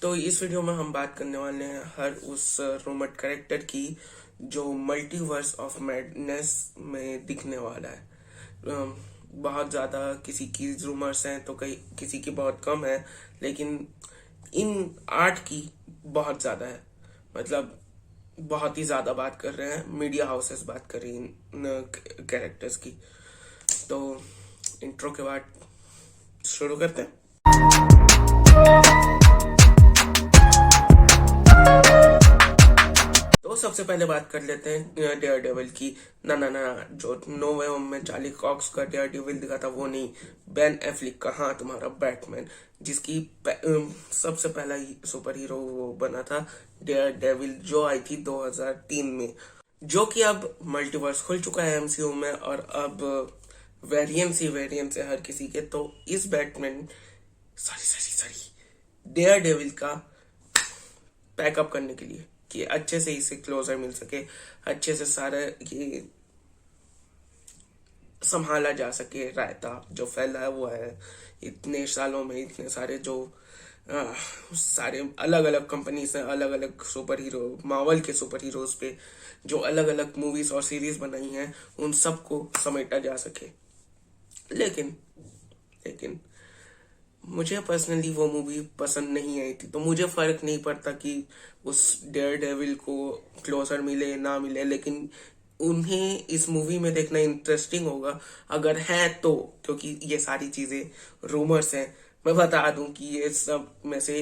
तो इस वीडियो में हम बात करने वाले हैं हर उस रूमर्ड कैरेक्टर की जो मल्टीवर्स ऑफ मैडनेस में दिखने वाला है। बहुत ज़्यादा किसी की रूमर्स हैं तो कई किसी की बहुत कम है, लेकिन इन 8 की बहुत ज़्यादा है। मतलब बहुत ही ज़्यादा बात कर रहे हैं, मीडिया हाउसेस बात कर रही हैं इन कैरेक्टर्स की। तो इंट्रो के बाद शुरू करते हैं। तो सबसे पहले बात कर लेते हैं डेयर डेविल की। ना ना ना, जो नो वे होम में चार्ली कॉक्स का डेयर डेविल दिखा था वो नहीं, बेन एफ्लिक का, हाँ, तुम्हारा बैटमैन, जिसकी सबसे पहला सुपर हीरो वो बना था डेयर डेविल, जो आई थी 2003 में, जो कि अब मल्टीवर्स खुल चुका है एमसीयू में और अब वेरिएंट्स है हर किसी के। तो इस बैटमैन सॉरी डेयर डेविल का पैकअप करने के लिए कि अच्छे से इसे क्लोजर मिल सके, अच्छे से सारा ये संभाला जा सके, रायता जो फैला है वो है इतने सालों में, इतने सारे जो सारे अलग अलग कंपनी से अलग अलग सुपर हीरो, मार्वल के सुपर हीरोज पे जो अलग अलग मूवीज और सीरीज बनाई हैं, उन सबको समेटा जा सके। लेकिन लेकिन मुझे पर्सनली वो मूवी पसंद नहीं आई थी, तो मुझे फर्क नहीं पड़ता कि उस डेयर डेविल को क्लोजर मिले ना मिले, लेकिन उन्हें इस मूवी में देखना इंटरेस्टिंग होगा अगर है तो, क्योंकि ये सारी चीजें रूमर्स हैं। मैं बता दूं कि ये सब में से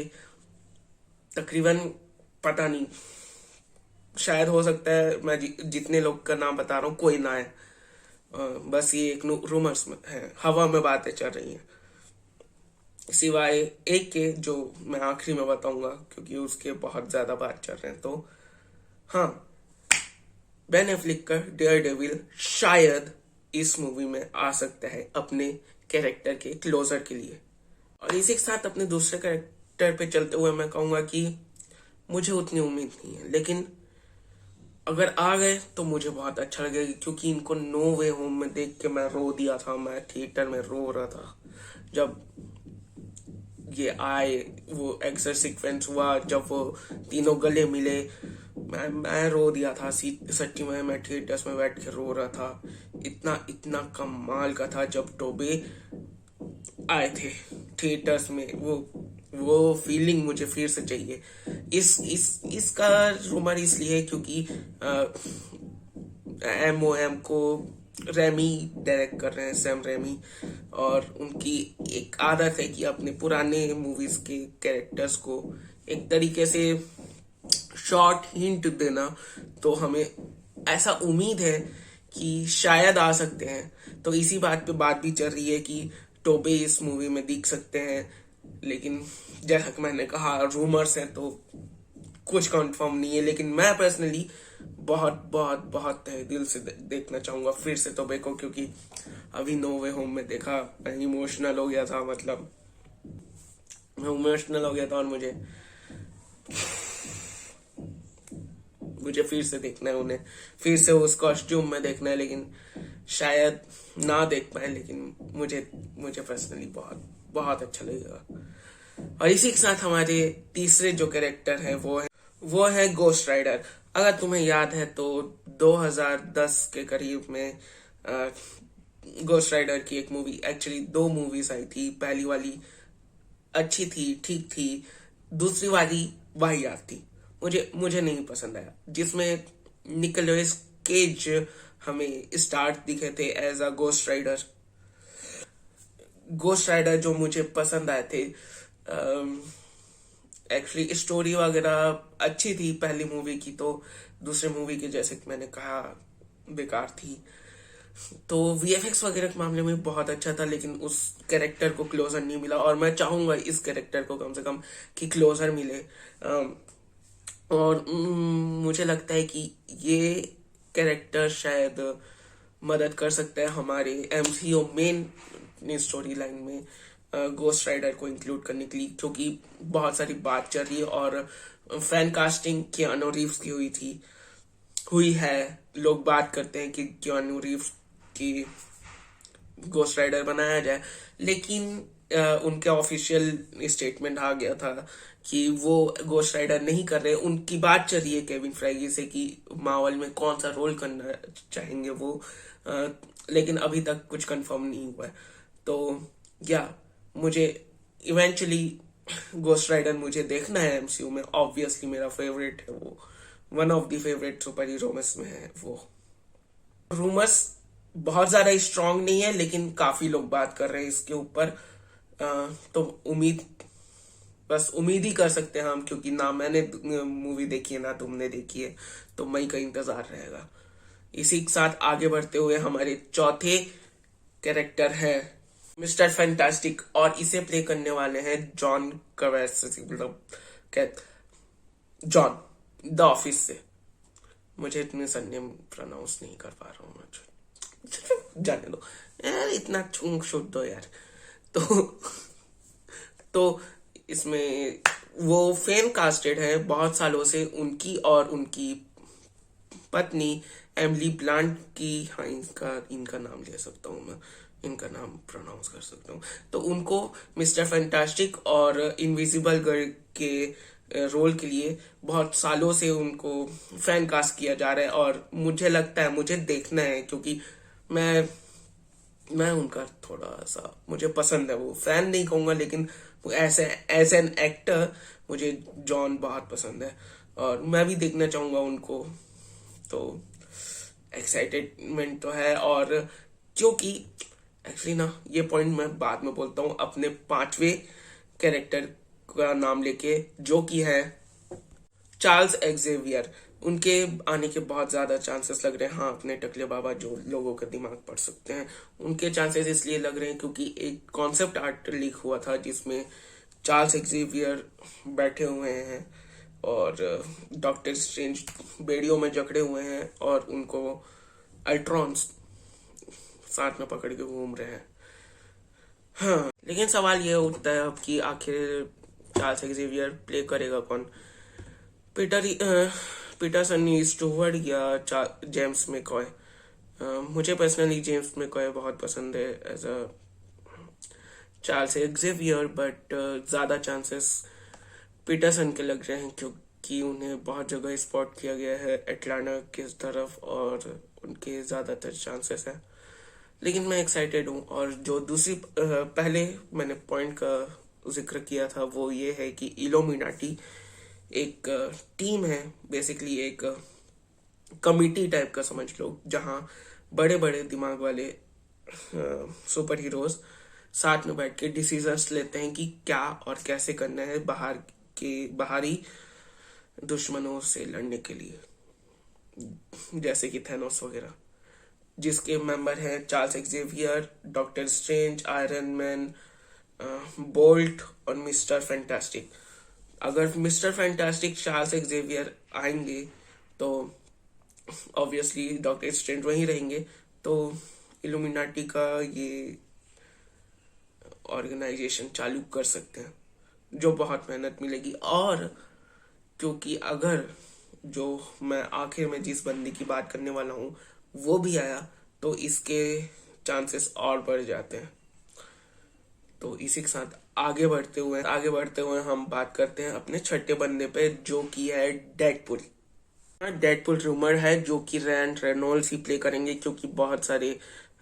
तकरीबन, पता नहीं, शायद हो सकता है मैं जितने लोग का नाम बता रहा हूँ कोई ना है, बस ये एक रूमर्स में है, हवा में बातें चल रही हैं, सिवाय एक के जो मैं आखिरी में बताऊंगा क्योंकि उसके बहुत ज्यादा बात चल रहे हैं। तो हाँ, बेन एफ्लिक का डेयर डेविल शायद इस मूवी में आ सकता है अपने कैरेक्टर के क्लोजर के लिए। और इसी के साथ अपने दूसरे कैरेक्टर पे चलते हुए मैं कहूंगा कि मुझे उतनी उम्मीद नहीं है, लेकिन अगर आ गए तो मुझे बहुत अच्छा लगेगा, क्योंकि इनको नो वे होम में देख के मैं रो दिया था। मैं थिएटर में रो रहा था जब ये आए, वो एक्सर सीक्वेंस हुआ, जब वो तीनों गले मिले, मैं रो दिया था। सच्ची में मैं थिएटर्स में बैठ के रो रहा था। इतना इतना कमाल का था जब टोबे आए थे थिएटर्स में। वो फीलिंग मुझे फिर से चाहिए। इसका रूमर इसलिए है क्योंकि MOM को रेमी डायरेक्ट कर रहे हैं, सैम रेमी, और उनकी एक आदत है कि अपने पुराने मूवीज के कैरेक्टर्स को एक तरीके से शॉर्ट हिंट देना। तो हमें ऐसा उम्मीद है कि शायद आ सकते हैं। तो इसी बात पे बात भी चल रही है कि टोबे इस मूवी में दिख सकते हैं, लेकिन जैसा कि मैंने कहा रूमर्स हैं तो कुछ कंफर्म नहीं है। लेकिन मैं पर्सनली बहुत बहुत बहुत तहे दिल से देखना चाहूंगा फिर से टोबे को, क्योंकि अभी नो वे होम में देखा, मैं इमोशनल हो गया था। मतलब मैं इमोशनल हो गया था और मुझे फिर से देखना है उन्हें, फिर से उस कॉस्ट्यूम में देखना है। लेकिन शायद ना देख पाए, लेकिन मुझे पर्सनली बहुत बहुत अच्छा लगेगा। और इसी के साथ हमारे तीसरे जो कैरेक्टर है वो है गोस्ट राइडर। अगर तुम्हें याद है तो 2010 के करीब में गोस्ट राइडर की एक मूवी, एक्चुअली 2 मूवीज आई थी। पहली वाली अच्छी थी, ठीक थी। दूसरी वाली वाहियात थी, मुझे नहीं पसंद आया, जिसमें निकोलस केज हमें स्टार्ट दिखे थे एज अ गोस्ट राइडर जो मुझे पसंद आए थे। एक्चुअली स्टोरी वगैरह अच्छी थी पहली मूवी की, तो दूसरी मूवी की, जैसे कि मैंने कहा, बेकार थी। तो VFX वगैरह के मामले में बहुत अच्छा था, लेकिन उस कैरेक्टर को क्लोजर नहीं मिला। और मैं चाहूंगा इस कैरेक्टर को कम से कम कि क्लोजर मिले। और मुझे लगता है कि ये कैरेक्टर शायद मदद कर सकता है हमारे MCU मेन स्टोरी लाइन में गोस्ट राइडर को इंक्लूड करने के लिए, क्योंकि बहुत सारी बात चल रही है और फैन कास्टिंग कियानू रीव्स की हुई है। लोग बात करते हैं कि कियानू रीव्स की गोस्ट राइडर बनाया जाए, लेकिन उनके ऑफिशियल स्टेटमेंट आ गया था कि वो गोस्ट राइडर नहीं कर रहे। उनकी बात चल रही है केविन फ्राइगी से कि मार्वल में कौन सा रोल करना चाहेंगे वो, लेकिन अभी तक कुछ कंफर्म नहीं हुआ है। तो या मुझे इवेंचुअली गोस्ट राइडर मुझे देखना है एमसीयू में। ऑब्वियसली मेरा फेवरेट है वो, one of the favourite super hero में है वो। रूमर्स बहुत ज्यादा स्ट्रांग नहीं है, लेकिन काफी लोग बात कर रहे हैं इसके ऊपर। तो बस उम्मीद ही कर सकते हैं हम, क्योंकि ना मैंने मूवी देखी है ना तुमने देखी है, तो मई का इंतजार रहेगा। इसी के साथ आगे बढ़ते हुए हमारे चौथे कैरेक्टर है मिस्टर फैंटास्टिक, और इसे प्ले करने वाले हैं जॉन क्रासिक, मतलब जॉन द ऑफिस से। मुझे इतने सरनेम प्रोनाउंस नहीं कर पा रहा हूँ मैं, जाने दो यार, इतना शुद्ध हो यार। तो इसमें वो फेम कास्टेड है बहुत सालों से, उनकी और उनकी पत्नी एमिली ब्लांट की। हाँ, इनका नाम ले सकता हूँ मैं, इनका नाम प्रोनाउंस कर सकता हूँ। तो उनको मिस्टर फैंटास्टिक और इनविजिबल गर्ल के रोल के लिए बहुत सालों से उनको फैन कास्ट किया जा रहा है, और मुझे लगता है मुझे देखना है, क्योंकि मैं उनका थोड़ा सा मुझे पसंद है। वो फैन नहीं कहूंगा, लेकिन ऐसे एज एन एक्टर मुझे जॉन बहुत पसंद है, और मैं भी देखना चाहूंगा उनको। तो एक्साइटेडमेंट तो है, और क्योंकि एक्चुअली ना, ये पॉइंट मैं बाद में बोलता हूँ अपने पांचवे कैरेक्टर का नाम लेके, जो कि है चार्ल्स एक्जेवियर। उनके आने के बहुत ज्यादा चांसेस लग रहे हैं। हाँ, अपने टकले बाबा जो लोगों का दिमाग पढ़ सकते हैं, उनके चांसेस इसलिए लग रहे हैं क्योंकि एक कॉन्सेप्ट आर्ट लीक हुआ था जिसमें चार्ल्स एक्जेवियर बैठे हुए हैं और डॉक्टर स्ट्रेंज बेड़ियों में जकड़े हुए हैं, और उनको अल्ट्रॉन्स साथ में पकड़ के घूम रहे हैं। हाँ, लेकिन सवाल ये उठता है अब कि आखिर चार्ल्स एक्जेवियर प्ले करेगा कौन, पीटर सनी स्टुअर्ट या जेम्स मैकॉय। मुझे पर्सनली जेम्स मैकॉय बहुत पसंद है as a Charles Xavier, but ज्यादा चांसेस पीटरसन के लग रहे हैं, क्योंकि उन्हें बहुत जगह स्पॉट किया गया है एटलांटा की तरफ, और उनके ज्यादातर चांसेस है। लेकिन मैं एक्साइटेड हूँ। और जो दूसरी पहले मैंने पॉइंट का जिक्र किया था वो ये है कि इल्यूमिनाटी एक टीम है, बेसिकली एक कमिटी टाइप का समझ लो, जहाँ बड़े बड़े दिमाग वाले सुपर हीरोज साथ में बैठ के डिसीजंस लेते हैं कि क्या और कैसे करना है बाहरी दुश्मनों से लड़ने के लिए, जैसे कि थैनोस वगैरह, जिसके मेंबर हैं Charles Xavier, doctor strange, iron man, bolt और मिस्टर फैंटास्टिक। अगर मिस्टर फैंटास्टिक चार्ल्स एक्जेवियर आएंगे तो ऑब्वियसली डॉक्टर स्ट्रेंज वहीं रहेंगे, तो इल्यूमिनाटी का ये ऑर्गेनाइजेशन चालू कर सकते हैं, जो बहुत मेहनत मिलेगी। और क्योंकि अगर जो मैं आखिर में जिस बंदी की बात करने वाला हूँ वो भी आया, तो इसके चांसेस और बढ़ जाते हैं। तो इसी के साथ आगे बढ़ते हुए हम बात करते हैं अपने छठे बंदे पे, जो कि है डेडपुल। डेडपुल रूमर है जो कि रैन रेनॉल्ड्स ही प्ले करेंगे, क्योंकि बहुत सारे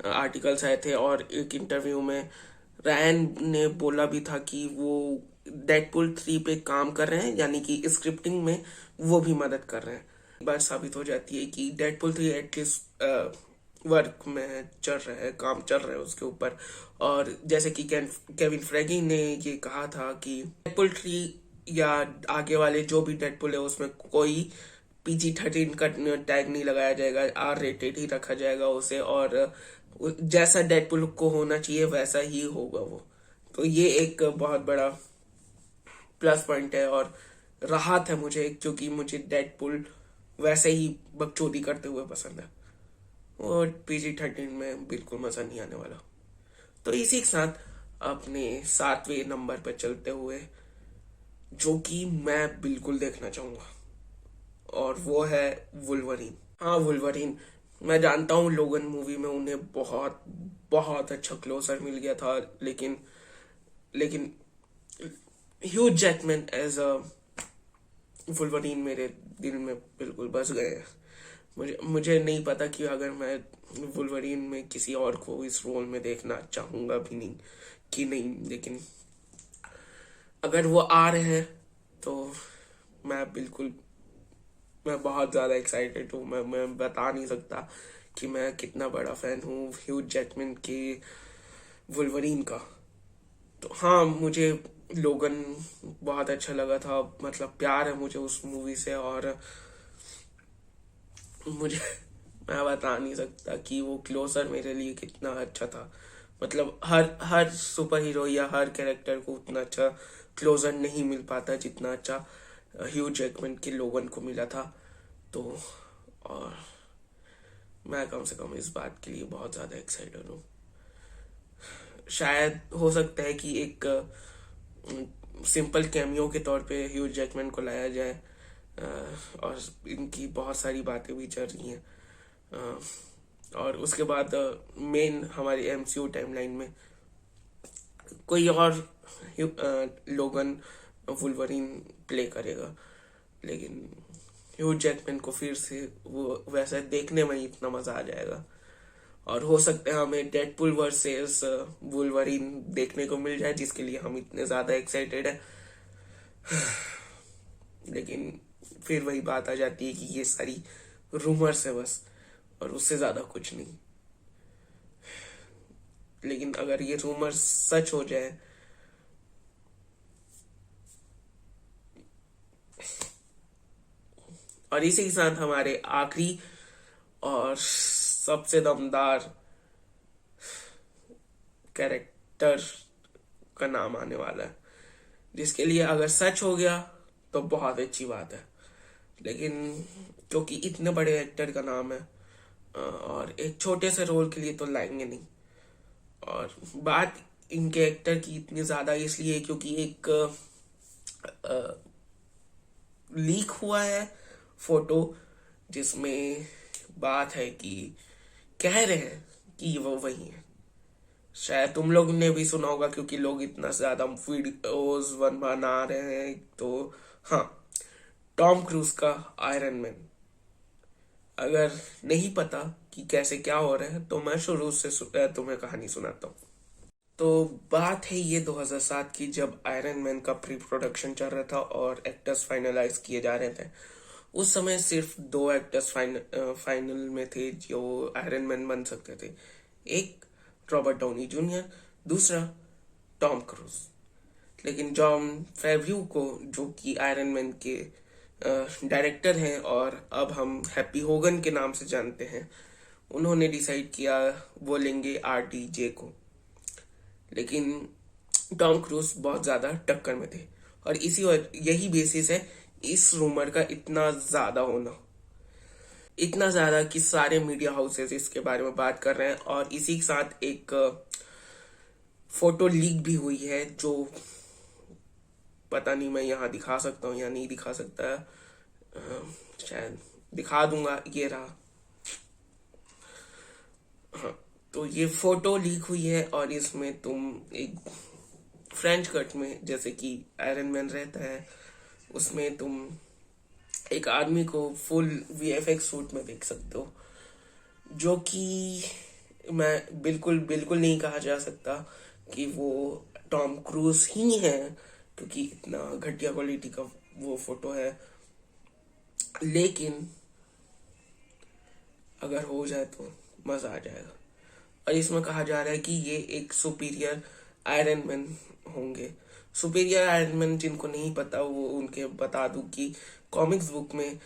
आर्टिकल्स आए थे, और एक इंटरव्यू में रैन ने बोला भी था कि वो डेडपुल 3 पे काम कर रहे हैं, यानी कि स्क्रिप्टिंग में वो भी मदद कर रहे हैं। बात साबित हो जाती है कि डेडपुल 3 एटलीस्ट वर्क में चल रहा है, काम चल रहा है उसके ऊपर। और जैसे कि केविन फ्रेगी ने ये कहा था कि डेडपुल 3 या आगे वाले जो भी डेडपुल है उसमें कोई PG-13 का टैग नहीं लगाया जाएगा, R-rated ही रखा जाएगा उसे, और जैसा डेडपुल को होना चाहिए वैसा ही होगा वो। तो ये एक बहुत बड़ा प्लस पॉइंट है और राहत है मुझे, क्योंकि मुझे डेडपुल वैसे ही बकचोदी करते हुए पसंद है, और PG-13 में बिल्कुल मजा नहीं आने वाला। तो इसी के साथ अपने 7वें नंबर पर चलते हुए, जो कि मैं बिल्कुल देखना चाहूंगा, और वो है वुल्वरीन। हाँ, वुल्वरीन। मैं जानता हूँ लोगन मूवी में उन्हें बहुत बहुत अच्छा क्लोजर मिल गया था, लेकिन लेकिन Hugh Jackman as a Wolverine मेरे दिल में बिल्कुल बस गए हैं। मुझे मुझे नहीं पता कि अगर मैं वुल्वरीन में किसी और को इस रोल में देखना चाहूंगा भी नहीं कि नहीं, लेकिन अगर वो आ रहे हैं तो मैं बिल्कुल, मैं बहुत ज़्यादा एक्साइटेड हूँ। मैं बता नहीं सकता कि मैं कितना बड़ा फैन हूँ ह्यू जैकमैन के वुल्वरीन का। तो हाँ, मुझे लोगन बहुत अच्छा लगा था, मतलब प्यार है मुझे उस मूवी से। और मुझे मैं बता नहीं सकता कि वो क्लोजर मेरे लिए कितना अच्छा था। मतलब हर हर सुपर हीरो या हर कैरेक्टर को उतना अच्छा क्लोजर नहीं मिल पाता जितना अच्छा ह्यू जैकमैन के लोगन को मिला था। तो और मैं कम से कम इस बात के लिए बहुत ज़्यादा एक्साइटेड हूँ। शायद हो सकता है कि एक सिंपल कैमियो के तौर पे ह्यू जैकमैन को लाया जाए। और इनकी बहुत सारी बातें भी चल रही हैं। और उसके बाद मेन हमारी एमसीयू टाइमलाइन में कोई और लोगन वुल्वरीन प्ले करेगा, लेकिन ह्यू जैकमैन को फिर से वो वैसा देखने में ही इतना मजा आ जाएगा। और हो सकता है हमें डेडपुल वर्सेस वुल्वरीन देखने को मिल जाए, जिसके लिए हम इतने ज्यादा एक्साइटेड हैं। लेकिन फिर वही बात आ जाती है कि ये सारी रूमर्स है बस, और उससे ज्यादा कुछ नहीं। लेकिन अगर ये रूमर्स सच हो जाए और इसी के साथ हमारे आखिरी और सबसे दमदार कैरेक्टर का नाम आने वाला है, जिसके लिए अगर सच हो गया तो बहुत अच्छी बात है। लेकिन क्योंकि इतने बड़े एक्टर का नाम है, और एक छोटे से रोल के लिए तो लाएंगे नहीं। और बात इनके एक्टर की इतनी ज्यादा इसलिए क्योंकि एक लीक हुआ है फोटो, जिसमें बात है कि कह रहे हैं कि वो वही है। शायद तुम लोग ने भी सुना होगा क्योंकि लोग इतना ज्यादा वीडियोस बना रहे हैं। तो हाँ, टॉम क्रूज का आयरन मैन। अगर नहीं पता कि कैसे क्या हो रहा है तो मैं शुरू से तुम्हें कहानी सुनाता हूँ। तो बात है ये 2007 की, जब आयरन मैन का प्री प्रोडक्शन चल रहा था और एक्टर्स फाइनलाइज किए जा रहे थे। उस समय सिर्फ दो एक्टर्स फाइनल में थे जो आयरन मैन बन सकते थे। एक रॉबर्ट डाउनी जूनियर, दूसरा टॉम क्रूज। लेकिन जॉन फेवरू को, जो कि आयरन मैन के डायरेक्टर हैं और अब हम हैप्पी होगन के नाम से जानते हैं, उन्होंने डिसाइड किया वो लेंगे RDJ को। लेकिन टॉम क्रूज बहुत ज्यादा टक्कर में थे, और यही बेसिस है इस रूमर का इतना ज्यादा होना, इतना ज्यादा कि सारे मीडिया हाउसेस इसके बारे में बात कर रहे हैं। और इसी के साथ एक फोटो लीक भी हुई है, जो पता नहीं मैं यहाँ दिखा सकता हूँ या नहीं दिखा सकता। शायद दिखा दूंगा, ये रहा। हाँ, तो ये फोटो लीक हुई है और इसमें तुम एक फ्रेंच कट में, जैसे कि आयरन मैन रहता है, उसमें तुम एक आदमी को फुल VFX सूट में देख सकते हो, जो कि मैं बिल्कुल बिल्कुल नहीं कहा जा सकता कि वो टॉम क्रूज ही है, क्योंकि इतना घटिया क्वालिटी का वो फोटो है। लेकिन अगर हो जाए तो मजा आ जाएगा। और इसमें कहा जा रहा है कि ये एक सुपीरियर आयरन मैन होंगे। सुपीरियर आयरन मैन जिनको नहीं पता वो उनके बता दूं कि कॉमिक्स बुक में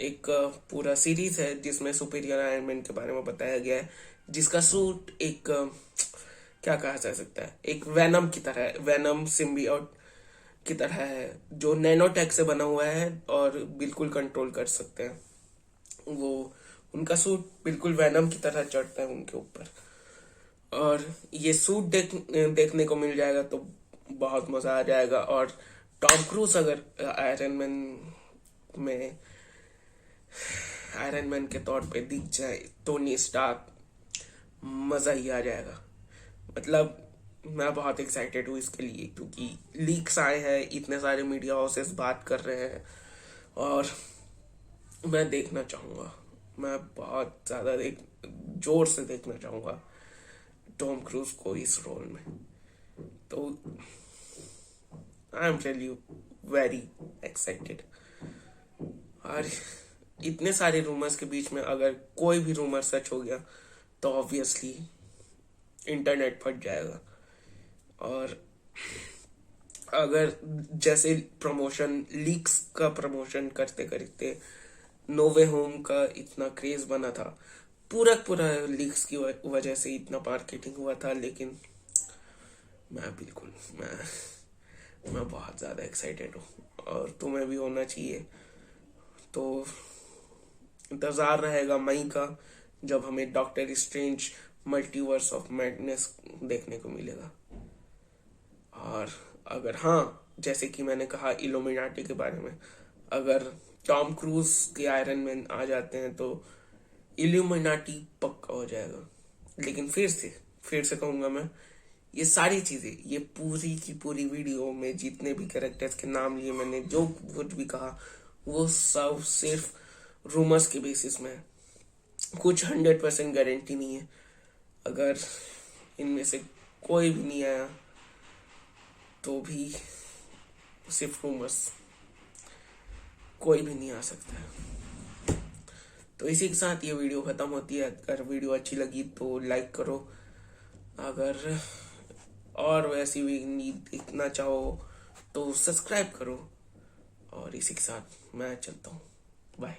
एक पूरा सीरीज है जिसमें सुपीरियर आयरन मैन के बारे में बताया गया है, जिसका सूट एक क्या कहा जा सकता है, एक वेनम की तरह है, वेनम सिम्बियोट की तरह है, जो नैनोटेक से बना हुआ है और बिल्कुल कंट्रोल कर सकते हैं। वो उनका सूट बिल्कुल वैनम की तरह चढ़ता है उनके ऊपर। और ये सूट देखने को मिल जाएगा तो बहुत मजा आ जाएगा। और टॉम क्रूज अगर में आयरन मैन के तौर पे दिख जाए, टोनी स्टार्क, मजा ही आ जाएगा। मतलब मैं बहुत एक्साइटेड हूँ इसके लिए, क्योंकि लीक्स आए हैं, इतने सारे मीडिया हाउसेस बात कर रहे हैं, और मैं देखना चाहूँगा। मैं बहुत ज़्यादा जोर से देखना चाहूँगा टॉम क्रूज को इस रोल में। तो I am really very excited. और इतने सारे रूमर्स के बीच में अगर कोई भी रूमर सच हो गया तो ऑब्वियसली इंटरनेट फट जाएगा। और अगर जैसे प्रमोशन, लीक्स का प्रमोशन करते करते नो वे होम का इतना क्रेज बना था, पूरा पूरा लीक्स की वजह से इतना मार्केटिंग हुआ था, लेकिन मैं बहुत ज़्यादा एक्साइटेड हूँ और तुम्हें भी होना चाहिए। तो इंतज़ार रहेगा मई का, जब हमें doctor strange multiverse of madness देखने को मिलेगा। और अगर हाँ, जैसे कि मैंने कहा इल्यूमिनाटी के बारे में, अगर टॉम क्रूज के आयरन मैन आ जाते हैं तो इल्यूमिनाटी पक्का हो जाएगा। लेकिन फिर से कहूंगा मैं, ये सारी चीजें, ये पूरी की पूरी वीडियो में जितने भी कैरेक्टर्स के नाम लिए मैंने, जो कुछ भी कहा, वो सब सिर्फ रूमर्स के बेसिस में है। कुछ 100% गारंटी नहीं है। अगर इनमें से कोई भी नहीं आया तो भी सिर्फ रूमर्स, कोई भी नहीं आ सकता है। तो इसी के साथ ये वीडियो खत्म होती है। अगर वीडियो अच्छी लगी तो लाइक करो, अगर और वैसी भी देखना चाहो तो सब्सक्राइब करो। और इसी के साथ मैं चलता हूँ, बाय।